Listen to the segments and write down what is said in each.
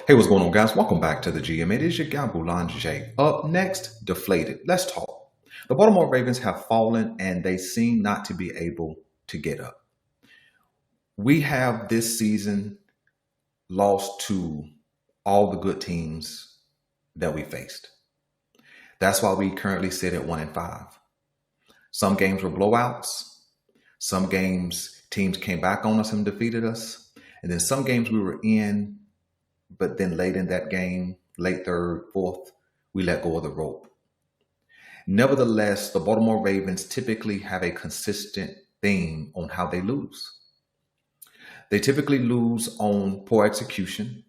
Hey, what's going on, guys? Welcome back to the GM. It is your guy, Boulanger. Up next, deflated. Let's talk. The Baltimore Ravens have fallen and they seem not to be able to get up. We have this season lost to all the good teams that we faced. That's why we currently sit at 1-5. Some games were blowouts. Some games teams came back on us and defeated us. And then some games we were in, but then late in that game, late third, fourth, we let go of the rope. Nevertheless, the Baltimore Ravens typically have a consistent theme on how they lose. They typically lose on poor execution,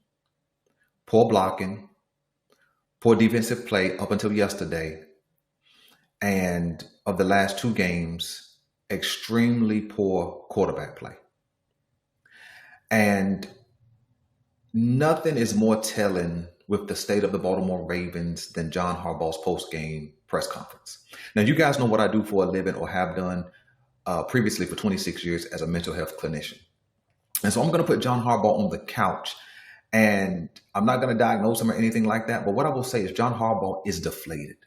poor blocking, poor defensive play up until yesterday, and of the last two games, extremely poor quarterback play. And nothing is more telling with the state of the Baltimore Ravens than John Harbaugh's post-game press conference. Now, you guys know what I do for a living or have done previously for 26 years as a mental health clinician. And so I'm going to put John Harbaugh on the couch, and I'm not going to diagnose him or anything like that. But what I will say is John Harbaugh is deflated.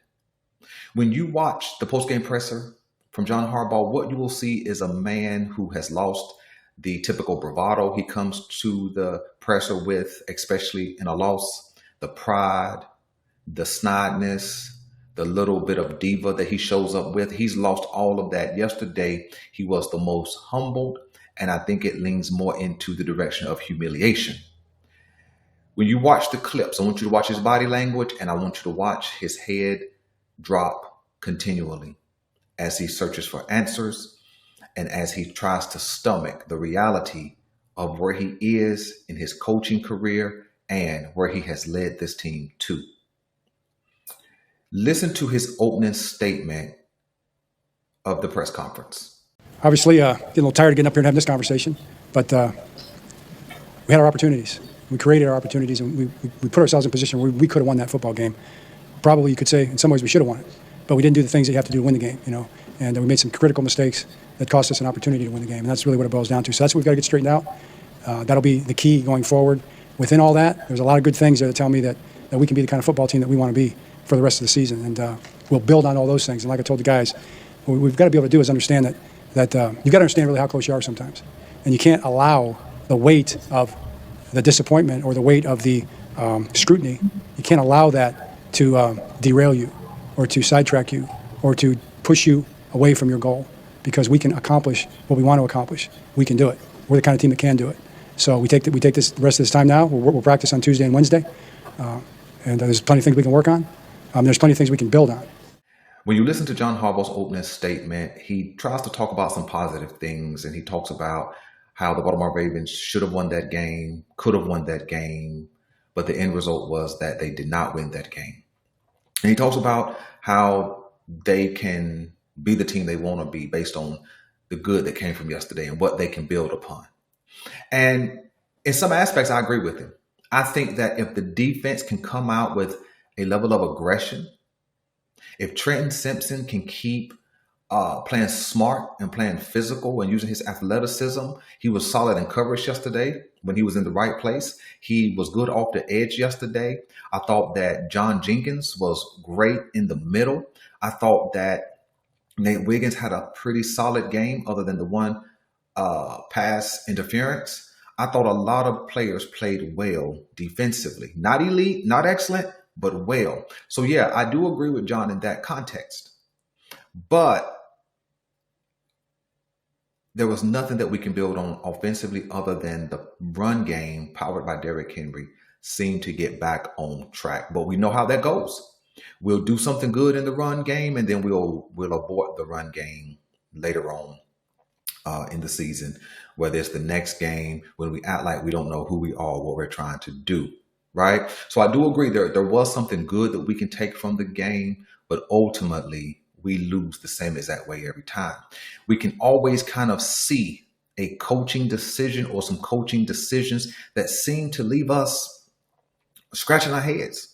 When you watch the post-game presser from John Harbaugh, what you will see is a man who has lost the typical bravado he comes to the presser with, especially in a loss, the pride, the snidness, the little bit of diva that he shows up with. He's lost all of that. Yesterday, he was the most humbled, and I think it leans more into the direction of humiliation. When you watch the clips, I want you to watch his body language, and I want you to watch his head drop continually as he searches for answers and as he tries to stomach the reality of where he is in his coaching career and where he has led this team to. Listen to his opening statement of the press conference. Obviously, getting a little tired of getting up here and having this conversation, but we had our opportunities. We created our opportunities, and we put ourselves in a position where we could have won that football game. Probably, you could say, in some ways, we should have won it, but we didn't do the things that you have to do to win the game, and we made some critical mistakes that cost us an opportunity to win the game, and that's really what it boils down to. So that's what we've got to get straightened out. That'll be the key going forward. Within all that, there's a lot of good things that tell me that we can be the kind of football team that we want to be for the rest of the season, and we'll build on all those things. And like I told the guys, what we've got to be able to do is understand that you've got to understand really how close you are sometimes, and you can't allow the weight of the disappointment or the weight of the scrutiny. You can't allow that to derail you or to sidetrack you or to push you away from your goal, because we can accomplish what we want to accomplish. We can do it. We're the kind of team that can do it. So we take this the rest of this time now. We'll practice on Tuesday and Wednesday, and there's plenty of things we can work on. There's plenty of things we can build on. When you listen to John Harbaugh's opening statement, he tries to talk about some positive things, and he talks about how the Baltimore Ravens should have won that game, could have won that game, but the end result was that they did not win that game. And he talks about how they can be the team they want to be based on the good that came from yesterday and what they can build upon. And in some aspects, I agree with him. I think that if the defense can come out with a level of aggression, if Trenton Simpson can keep playing smart and playing physical and using his athleticism, he was solid in coverage yesterday when he was in the right place. He was good off the edge yesterday. I thought that John Jenkins was great in the middle. I thought that Nate Wiggins had a pretty solid game other than the one pass interference. I thought a lot of players played well defensively. Not elite, not excellent, but well. So, yeah, I do agree with John in that context. But there was nothing that we can build on offensively other than the run game powered by Derrick Henry seemed to get back on track. But we know how that goes. We'll do something good in the run game, and then we'll abort the run game later on in the season, whether it's the next game when we act like we don't know who we are, what we're trying to do, right? So I do agree there was something good that we can take from the game, but ultimately we lose the same exact way every time. We can always kind of see a coaching decision or some coaching decisions that seem to leave us scratching our heads.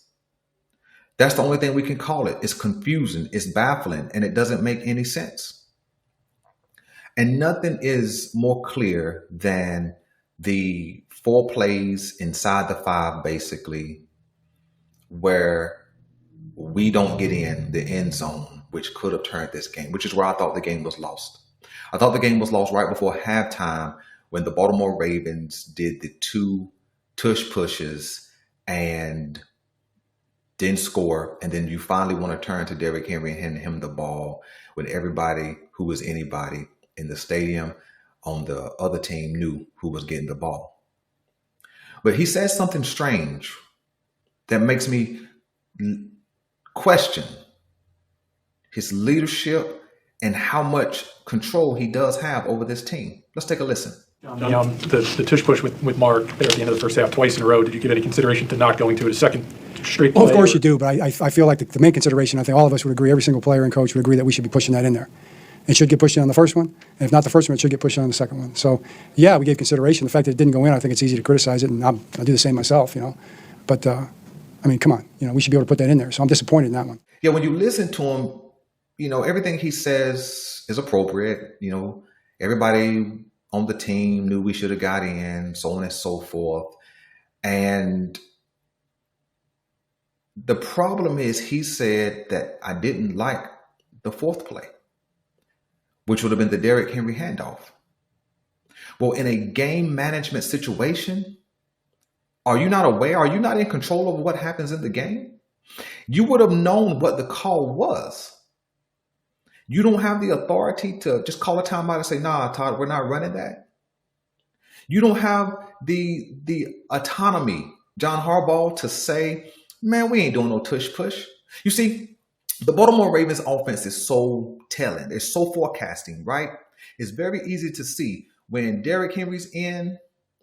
That's the only thing we can call it. It's confusing, it's baffling, and it doesn't make any sense. And nothing is more clear than the 4 plays inside the 5, basically, where we don't get in the end zone, which could have turned this game, which is where I thought the game was lost. I thought the game was lost right before halftime when the Baltimore Ravens did the 2 tush pushes and didn't score. And then you finally want to turn to Derrick Henry and hand him the ball when everybody who was anybody in the stadium on the other team knew who was getting the ball. But he says something strange that makes me question his leadership and how much control he does have over this team. Let's take a listen. The tush push with Mark there at the end of the first half twice in a row, did you give any consideration to not going to it a second straight play? Well, of course you do, but I feel like the main consideration, I think all of us would agree, every single player and coach would agree that we should be pushing that in there. It should get pushed in on the first one, and if not the first one, it should get pushed in on the second one. So, yeah, we gave consideration. The fact that it didn't go in, I think it's easy to criticize it, and I'll do the same myself, But, I mean, come on, we should be able to put that in there. So I'm disappointed in that one. Yeah, when you listen to him, everything he says is appropriate. Everybody on the team knew we should have got in, so on and so forth. And the problem is he said that I didn't like the 4th play, which would have been the Derrick Henry handoff. Well, in a game management situation, are you not aware? Are you not in control of what happens in the game? You would have known what the call was. You don't have the authority to just call a timeout and say, nah, Todd, we're not running that. You don't have the autonomy, John Harbaugh, to say, man, we ain't doing no tush push. You see, the Baltimore Ravens offense is so telling. It's so forecasting, right? It's very easy to see when Derrick Henry's in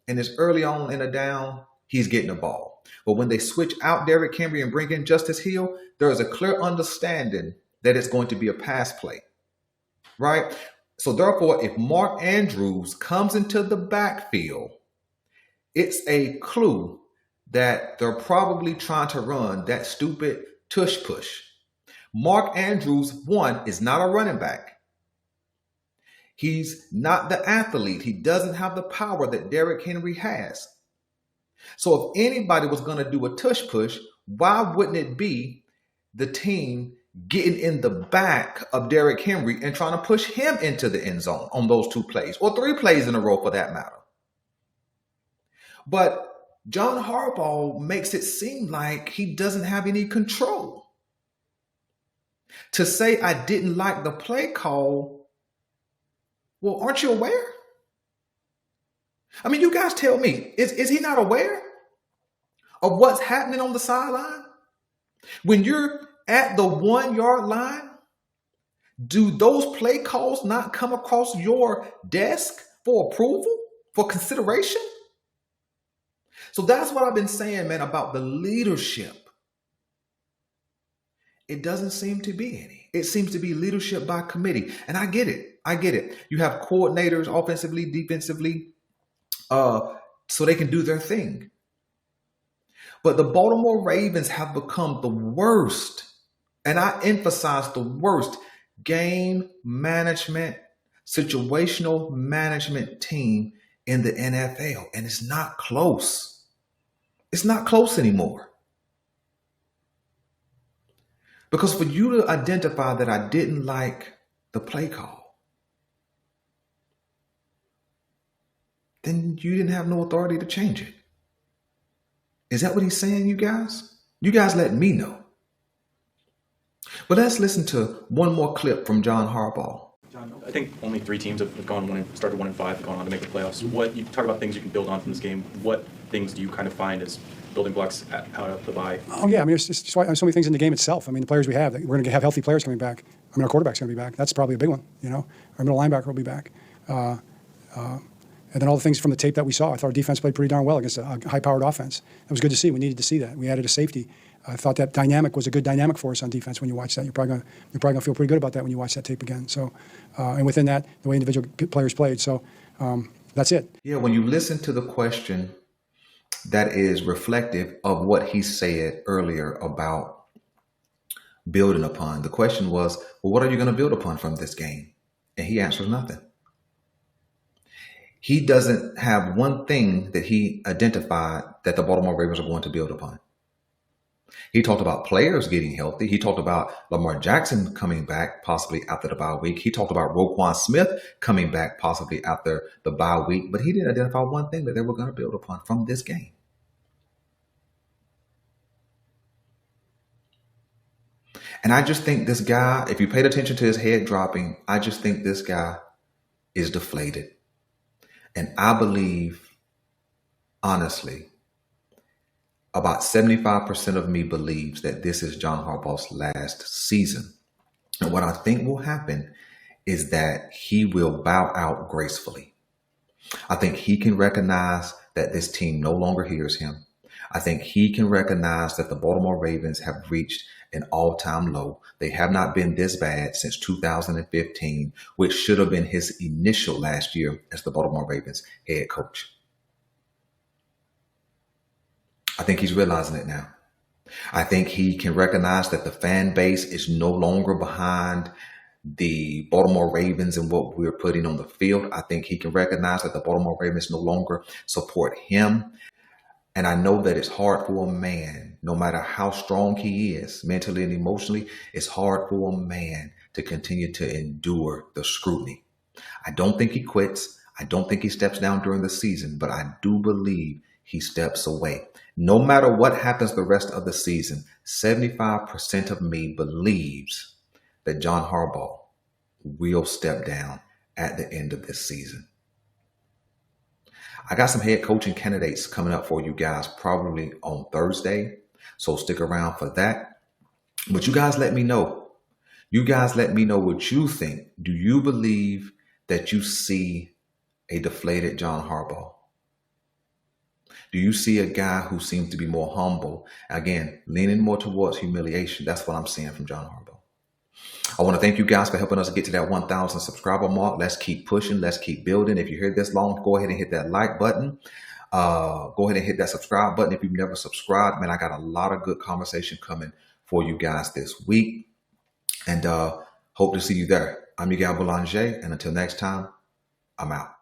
and it's early on in a down, he's getting the ball. But when they switch out Derrick Henry and bring in Justice Hill, there is a clear understanding that it's going to be a pass play, right? So therefore, if Mark Andrews comes into the backfield, it's a clue that they're probably trying to run that stupid tush push. Mark Andrews, one, is not a running back. He's not the athlete. He doesn't have the power that Derrick Henry has. So if anybody was going to do a tush push, why wouldn't it be the team getting in the back of Derrick Henry and trying to push him into the end zone on those 2 plays, or 3 plays in a row for that matter? But John Harbaugh makes it seem like he doesn't have any control. To say I didn't like the play call, well, aren't you aware? I mean, you guys tell me, is he not aware of what's happening on the sideline? When you're at the 1-yard line, do those play calls not come across your desk for approval, for consideration? So that's what I've been saying, man, about the leadership. It doesn't seem to be any. It seems to be leadership by committee. And I get it. You have coordinators offensively, defensively, so they can do their thing. But the Baltimore Ravens have become the worst, and I emphasize the worst, game management, situational management team in the NFL. And it's not close. It's not close anymore. Because for you to identify that I didn't like the play call, then you didn't have no authority to change it. Is that what he's saying, you guys? You guys let me know. But let's listen to one more clip from John Harbaugh. I think only 3 teams have started 1-5, gone on to make the playoffs. What you talk about things you can build on from this game. What things do you kind of find as building blocks out of the bye? Oh yeah, I mean, there's just so many things in the game itself. I mean, the players we have, we're going to have healthy players coming back. I mean, our quarterback's going to be back. That's probably a big one. Our middle linebacker will be back. And then all the things from the tape that we saw, I thought our defense played pretty darn well against a high-powered offense. That was good to see. We needed to see that. We added a safety. I thought that dynamic was a good dynamic for us on defense. When you watch that, you're probably gonna feel pretty good about that when you watch that tape again. So, and within that, the way individual players played. So, that's it. Yeah, when you listen to the question, that is reflective of what he said earlier about building upon. The question was, well, what are you going to build upon from this game? And he answers nothing. He doesn't have one thing that he identified that the Baltimore Ravens are going to build upon. He talked about players getting healthy. He talked about Lamar Jackson coming back possibly after the bye week. He talked about Roquan Smith coming back possibly after the bye week. But he didn't identify one thing that they were going to build upon from this game. And I just think this guy, if you paid attention to his head dropping, I just think this guy is deflated. And I believe, honestly, about 75% of me believes that this is John Harbaugh's last season. And what I think will happen is that he will bow out gracefully. I think he can recognize that this team no longer hears him. I think he can recognize that the Baltimore Ravens have reached an all-time low. They have not been this bad since 2015, which should have been his initial last year as the Baltimore Ravens head coach. I think he's realizing it now. I think he can recognize that the fan base is no longer behind the Baltimore Ravens and what we're putting on the field. I think he can recognize that the Baltimore Ravens no longer support him. And I know that it's hard for a man, no matter how strong he is, mentally and emotionally, it's hard for a man to continue to endure the scrutiny. I don't think he quits. I don't think he steps down during the season, but I do believe he steps away. No matter what happens the rest of the season, 75% of me believes that John Harbaugh will step down at the end of this season. I got some head coaching candidates coming up for you guys probably on Thursday, so stick around for that. But you guys let me know. You guys let me know what you think. Do you believe that you see a deflated John Harbaugh? Do you see a guy who seems to be more humble? Again, leaning more towards humiliation. That's what I'm seeing from John Harbaugh. I want to thank you guys for helping us get to that 1,000 subscriber mark. Let's keep pushing. Let's keep building. If you heard this long, go ahead and hit that like button. Go ahead and hit that subscribe button if you've never subscribed. Man, I got a lot of good conversation coming for you guys this week. And hope to see you there. I'm your guy Boulanger. And until next time, I'm out.